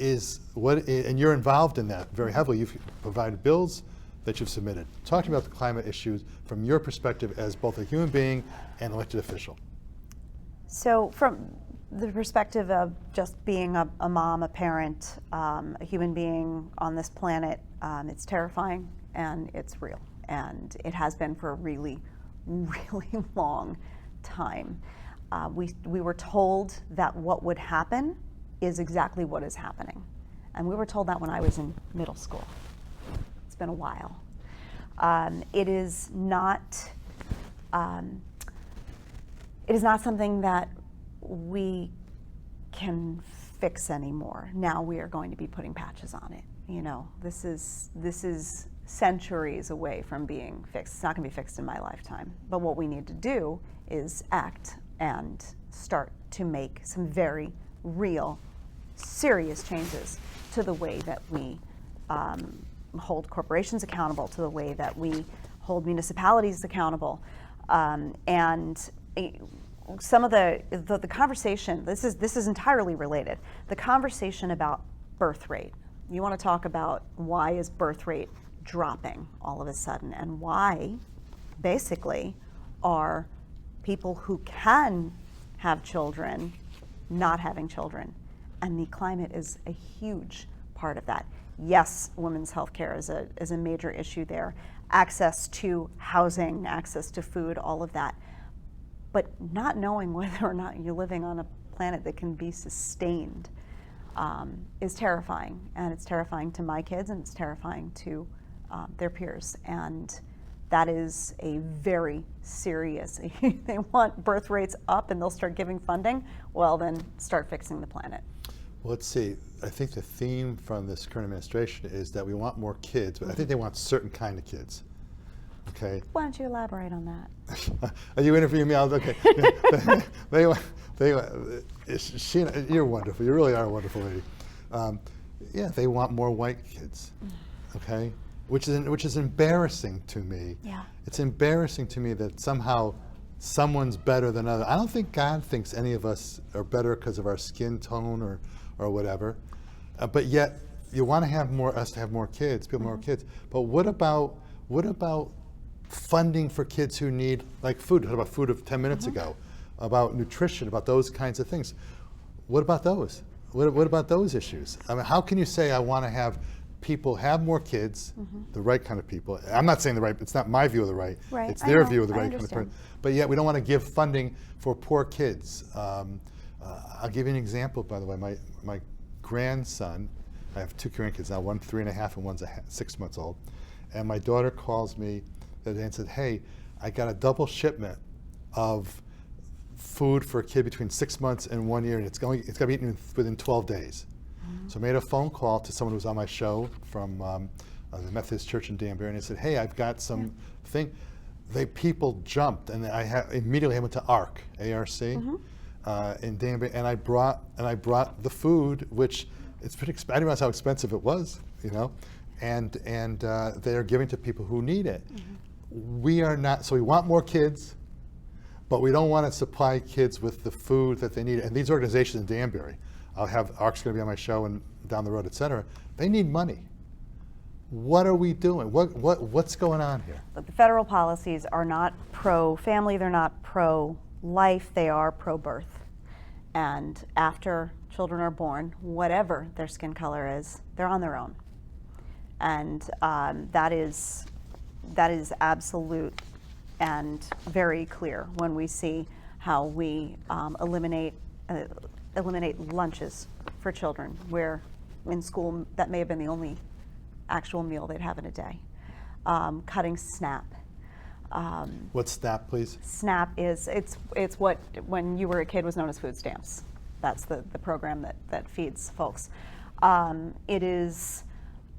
And you're involved in that very heavily. You've provided bills that you've submitted. Talk to me about the climate issues from your perspective as both a human being and elected official. So from the perspective of just being a mom, a parent, a human being on this planet, it's terrifying and it's real. And it has been for a really, really long time. We were told that what would happen is exactly what is happening. And we were told that when I was in middle school. It's been a while. It is not something that we can fix anymore. Now we are going to be putting patches on it. You know, this is centuries away from being fixed. It's not going to be fixed in my lifetime. But what we need to do is act and start to make some very real, serious changes to the way that we hold corporations accountable, to the way that we hold municipalities accountable, and some of the conversation. This is entirely related. The conversation about birth rate. You want to talk about why is birth rate dropping all of a sudden, and why, basically, are people who can have children not having children. And the climate is a huge part of that. Yes, women's health care is a major issue there. Access to housing, access to food, all of that. But not knowing whether or not you're living on a planet that can be sustained is terrifying. And it's terrifying to my kids, and it's terrifying to their peers. And that is a very serious, they want birth rates up and they'll start giving funding, well then start fixing the planet. Well, let's see. I think the theme from this current administration is that we want more kids, but I think they want certain kind of kids. Okay. Why don't you elaborate on that? Are you interviewing me? Okay. You're wonderful. You really are a wonderful lady. Yeah, they want more white kids. Okay, which is embarrassing to me. Yeah. It's embarrassing to me that somehow someone's better than other. I don't think God thinks any of us are better because of our skin tone or whatever. But yet you want to have us to have more kids, people more kids. But what about funding for kids who need like food? What about food of 10 minutes ago? About nutrition, about those kinds of things. What about those? What about those issues? I mean, how can you say I want to have people have more kids, the right kind of people? I'm not saying the right, it's not my view of the right, Right, it's I their know, view of the I right kind of understand. person. But yet we don't want to give funding for poor kids. I'll give you an example, by the way. My grandson, I have 2 grandkids now, one 3.5 and one's 6 months old. And my daughter calls me the other day and said, hey, I got a double shipment of food for a kid between 6 months and 1 year, and it's got to be eaten within 12 days. So I made a phone call to someone who was on my show from the Methodist Church in Danbury, and I said, hey, I've got some thing. People jumped, and I immediately went to ARC, A-R-C, in Danbury, and I brought the food, which it's pretty expensive. I didn't realize how expensive it was, you know, and they are giving to people who need it. We are not, so we want more kids, but we don't want to supply kids with the food that they need. And these organizations in Danbury, I'll have ARC's going to be on my show and down the road, et cetera. They need money. What are we doing? What's going on here? But the federal policies are not pro-family, they're not pro-life, they are pro-birth. And after children are born, whatever their skin color is, they're on their own. And that is absolute and very clear when we see how we eliminate lunches for children, where in school that may have been the only actual meal they'd have in a day. Cutting SNAP. What's SNAP, please? SNAP is, it's what, when you were a kid, was known as food stamps. That's the program that feeds folks. It is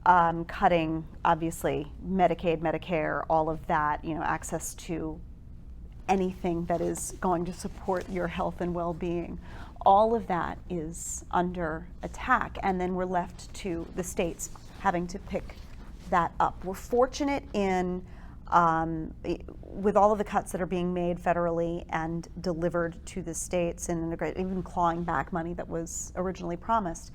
cutting, obviously, Medicaid, Medicare, all of that, you know, access to anything that is going to support your health and well-being. All of that is under attack, and then we're left to the states having to pick that up. We're fortunate in, with all of the cuts that are being made federally and delivered to the states, and even clawing back money that was originally promised,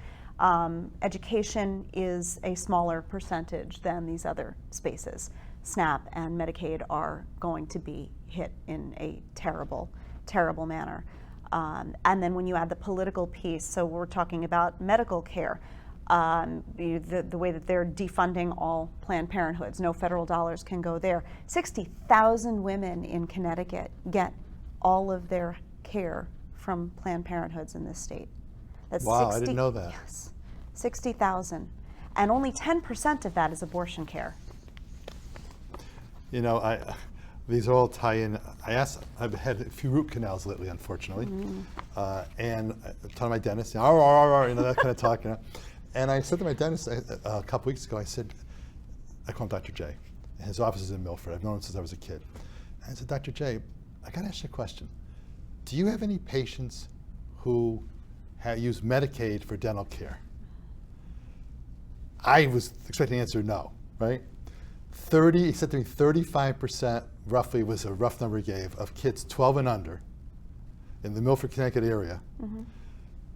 education is a smaller percentage than these other spaces. SNAP and Medicaid are going to be hit in a terrible, terrible manner. And then when you add the political piece, so we're talking about medical care, the way that they're defunding all Planned Parenthoods, no federal dollars can go there. 60,000 women in Connecticut get all of their care from Planned Parenthoods in this state. That's Wow, I didn't know that. Yes, 60,000. And only 10% of that is abortion care. You know, these all tie in. I've had a few root canals lately, unfortunately, and I told my dentist, you know, that kind of talk, you know. And I said to my dentist a couple weeks ago, I said, I call him Dr. J. And his office is in Milford. I've known him since I was a kid. And I said, Dr. J, I got to ask you a question. Do you have any patients who use Medicaid for dental care? I was expecting the answer no, right? He said to me 35% roughly was a rough number he gave of kids 12 and under in the Milford, Connecticut area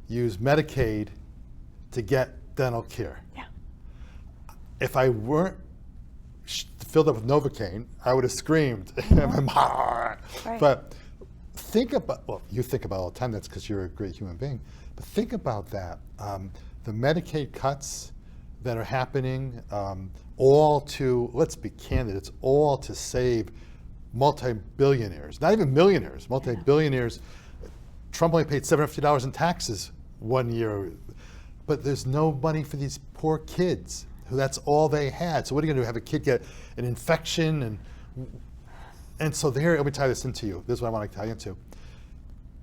use Medicaid to get dental care. Yeah. If I weren't filled up with Novocaine, I would have screamed. Right. But think about, well, you think about it all the time, that's because you're a great human being, but think about that. The Medicaid cuts that are happening, all to, let's be candid, it's all to save multi-billionaires, not even millionaires, multi-billionaires. Trump only paid $750 in taxes 1 year, but there's no money for these poor kids who that's all they had. So what are you gonna do, have a kid get an infection? And so there, let me tie this into you. This is what I want to tie into.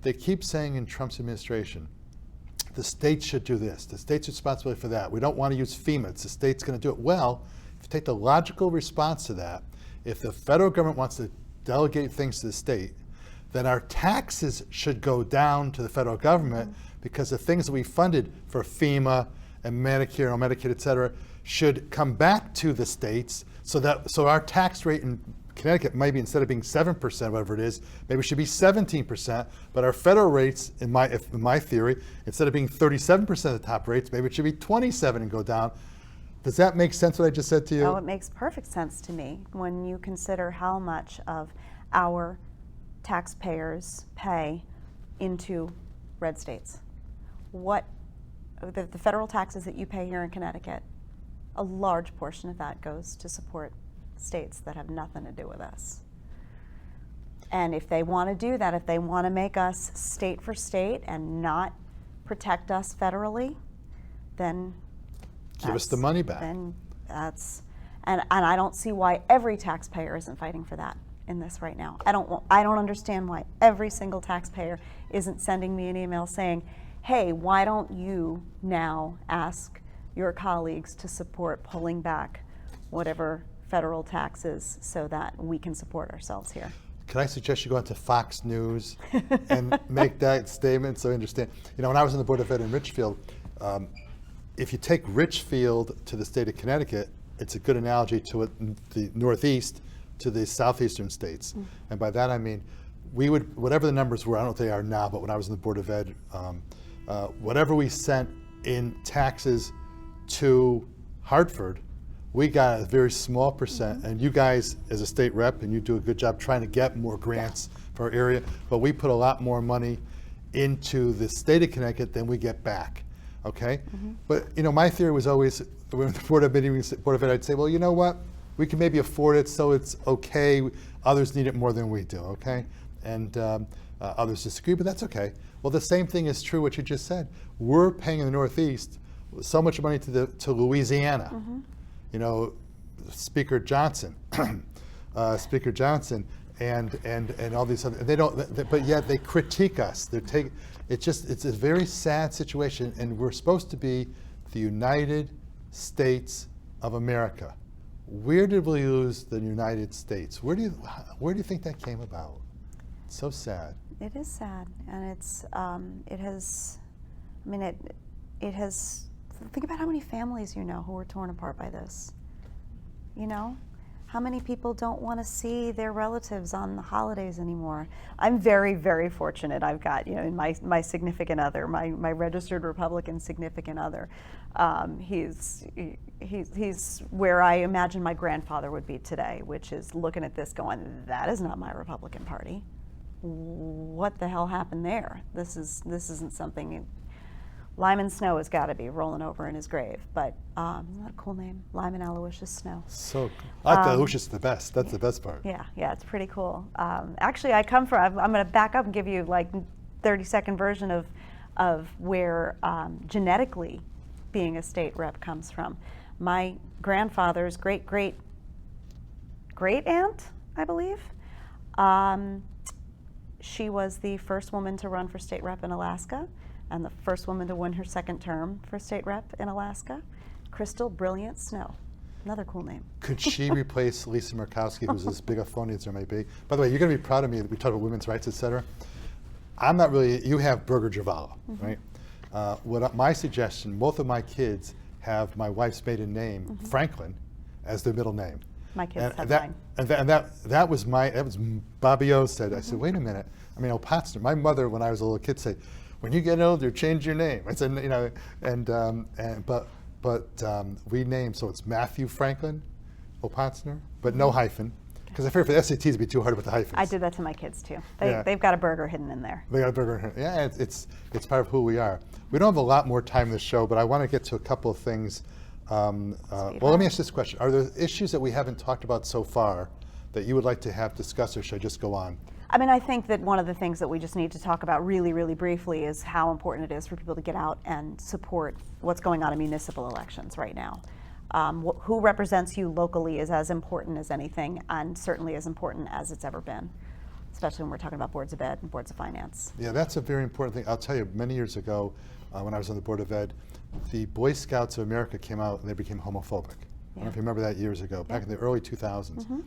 They keep saying in Trump's administration, the states should do this, the state's responsibility for that. We don't want to use FEMA, it's the state's going to do it. Well, if you take the logical response to that, if the federal government wants to delegate things to the state, then our taxes should go down to the federal government because the things that we funded for FEMA and Medicare and Medicaid, et cetera, should come back to the states so our tax rate in Connecticut maybe instead of being 7%, whatever it is, maybe it should be 17%, but our federal rates, in my theory, instead of being 37% of the top rates, maybe it should be 27 and go down. Does that make sense what I just said to you? Oh, it makes perfect sense to me when you consider how much of our taxpayers pay into red states. What the federal taxes that you pay here in Connecticut, a large portion of that goes to support states that have nothing to do with us. And if they want to do that, if they want to make us state for state and not protect us federally, then give us the money back. Then that's, and I don't see why every taxpayer isn't fighting for that in this right now. I don't understand why every single taxpayer isn't sending me an email saying, hey, why don't you now ask your colleagues to support pulling back whatever federal taxes so that we can support ourselves here. Can I suggest you go onto Fox News and make that statement so you understand? You know, when I was on the Board of Ed in Richfield, if you take Richfield to the state of Connecticut, it's a good analogy to the Northeast to the southeastern states. And by that I mean, we would, whatever the numbers were, I don't know what they are now, but when I was in the Board of Ed, whatever we sent in taxes to Hartford, we got a very small percent, and you guys as a state rep, and you do a good job trying to get more grants for our area, but we put a lot more money into the state of Connecticut than we get back, okay? But you know, my theory was always, when the Board of Ed, I'd say, well, you know what? We can maybe afford it, so it's okay. Others need it more than we do, okay? And others disagree, but that's okay. Well, the same thing is true what you just said. We're paying in the Northeast so much money to Louisiana. You know, Speaker Johnson, Speaker Johnson, and all these other. They don't, but yet they critique us. It's a very sad situation, and we're supposed to be the United States of America. Where did we lose the United States? Where do you think that came about? It's so sad. It is sad, and it has. I mean, it has. Think about how many families you know who were torn apart by this. You know, how many people don't want to see their relatives on the holidays anymore? I'm very, very fortunate. I've got, you know, my significant other, my registered Republican significant other. He's where I imagine my grandfather would be today, which is looking at this going, that is not my Republican Party. What the hell happened there? This isn't something. Lyman Snow has got to be rolling over in his grave, but isn't that a cool name? Lyman Aloysius Snow. So cool. I like Aloysius the best. That's the best part. Yeah, it's pretty cool. Actually, I'm going to back up and give you like 30-second version of where genetically being a state rep comes from. My grandfather's great-great-great aunt, I believe, she was the first woman to run for state rep in Alaska, and the first woman to win her second term for state rep in Alaska, Crystal Brilliant Snow. Another cool name. Could she replace Lisa Murkowski, who's as big a phony as there may be? By the way, you're going to be proud of me that we talked about women's rights, et cetera. I'm not really, you have Berger-Girvalo, right? My suggestion, both of my kids have my wife's maiden name, Franklin, as their middle name. My kids have that, mine. And that was Bobby O said. I said, wait a minute. I mean, Opatsner. My mother, when I was a little kid, said, when you get older, change your name. I said, you know, but we named, so it's Matthew Franklin Opatsner, but no hyphen. Because I figured for the SATs it'd be too hard with the hyphens. I did that to my kids too. They've got a burger hidden in there. They got a burger. Yeah, it's part of who we are. We don't have a lot more time in the show, but I want to get to a couple of things. Well, let me ask this question. Are there issues that we haven't talked about so far that you would like to have discussed, or should I just go on? I mean, I think that one of the things that we just need to talk about really, really briefly is how important it is for people to get out and support what's going on in municipal elections right now. Who represents you locally is as important as anything, and certainly as important as it's ever been, especially when we're talking about boards of ed and boards of finance. Yeah, that's a very important thing. I'll tell you, many years ago, when I was on the Board of Ed, the Boy Scouts of America came out and they became homophobic. I don't know if you remember that years ago, back in the early 2000s.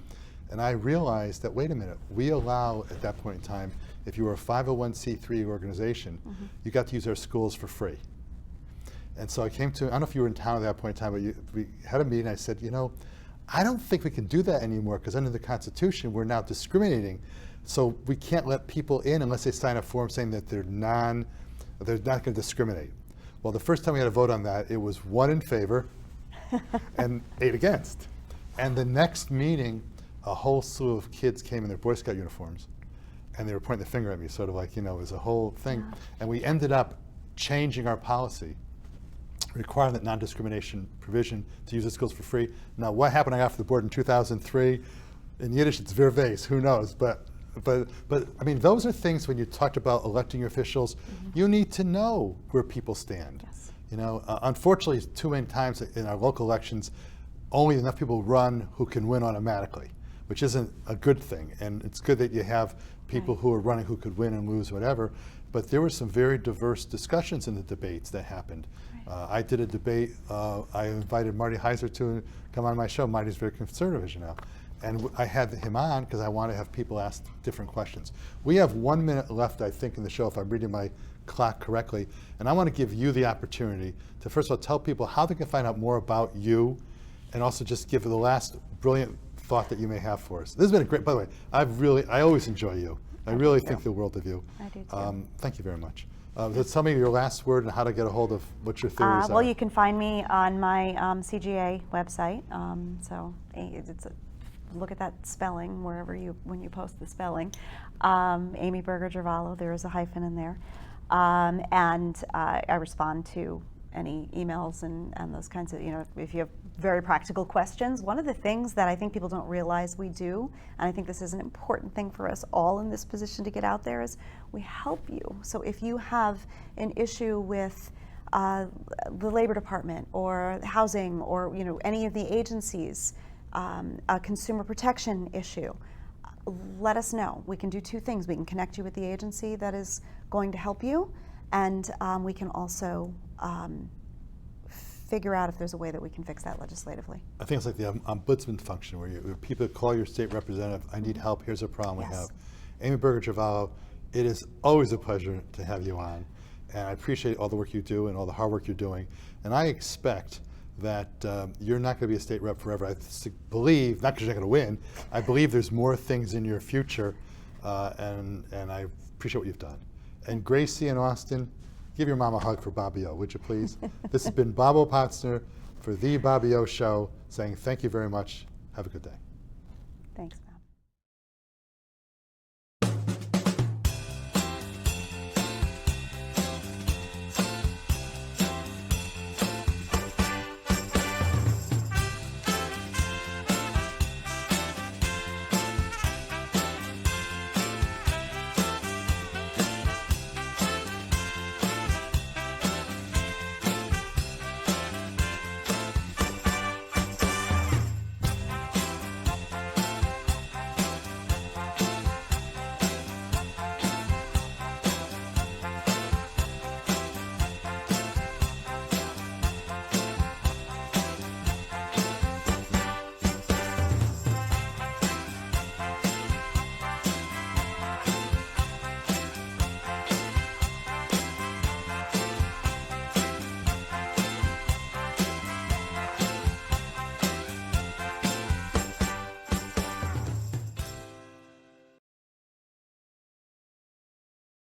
And I realized that, wait a minute, we allow, at that point in time, if you were a 501c3 organization, you got to use our schools for free. And so I came to, I don't know if you were in town at that point in time, but we had a meeting. I said, you know, I don't think we can do that anymore, because under the Constitution, we're now discriminating. So we can't let people in unless they sign a form saying that they're not going to discriminate. Well, the first time we had a vote on that, it was 1 in favor and 8 against. And the next meeting, a whole slew of kids came in their Boy Scout uniforms, and they were pointing the finger at me, sort of like, you know, it was a whole thing. Yeah. And we ended up changing our policy, requiring that non-discrimination provision to use the schools for free. Now, what happened I got for the board in 2003? In Yiddish, it's "wer weiß," who knows? But I mean, those are things when you talked about electing your officials, you need to know where people stand. Yes. You know, unfortunately, too many times in our local elections, only enough people run who can win automatically, which isn't a good thing. And it's good that you have people who are running who could win and lose, whatever. But there were some very diverse discussions in the debates that happened. I did a debate, I invited Marty Heiser to come on my show. Marty's very conservative, as you know. And I had him on because I want to have people ask different questions. We have 1 minute left, I think, in the show, if I'm reading my clock correctly. And I want to give you the opportunity to, first of all, tell people how they can find out more about you, and also just give the last brilliant thought that you may have for us. This has been a great, by the way, I always enjoy you. I really think the world of you. I do too. Thank you very much. Tell me your last word and how to get a hold of what your theories are. Well, you can find me on my CGA website. Look at that spelling when you post the spelling. Aimee Berger-Girvalo, there is a hyphen in there. And I respond to any emails and those kinds of, if you have very practical questions. One of the things that I think people don't realize we do, and I think this is an important thing for us all in this position to get out there, is we help you. So if you have an issue with the Labor Department or housing or any of the agencies, a consumer protection issue, let us know. We can do 2 things. We can connect you with the agency that is going to help you, and we can also figure out if there's a way that we can fix that legislatively. I think it's like the ombudsman function, where people call your state representative, I need help, here's a problem we have. Aimee Berger-Girvalo, it is always a pleasure to have you on, and I appreciate all the work you do and all the hard work you're doing, and I expect that you're not going to be a state rep forever. I believe, not because you're not going to win, I believe there's more things in your future, and I appreciate what you've done. And Gracie and Austin, give your mom a hug for Bobby O, would you please? This has been Bob Opatzner for The Bobby O Show, saying thank you very much. Have a good day. Thanks.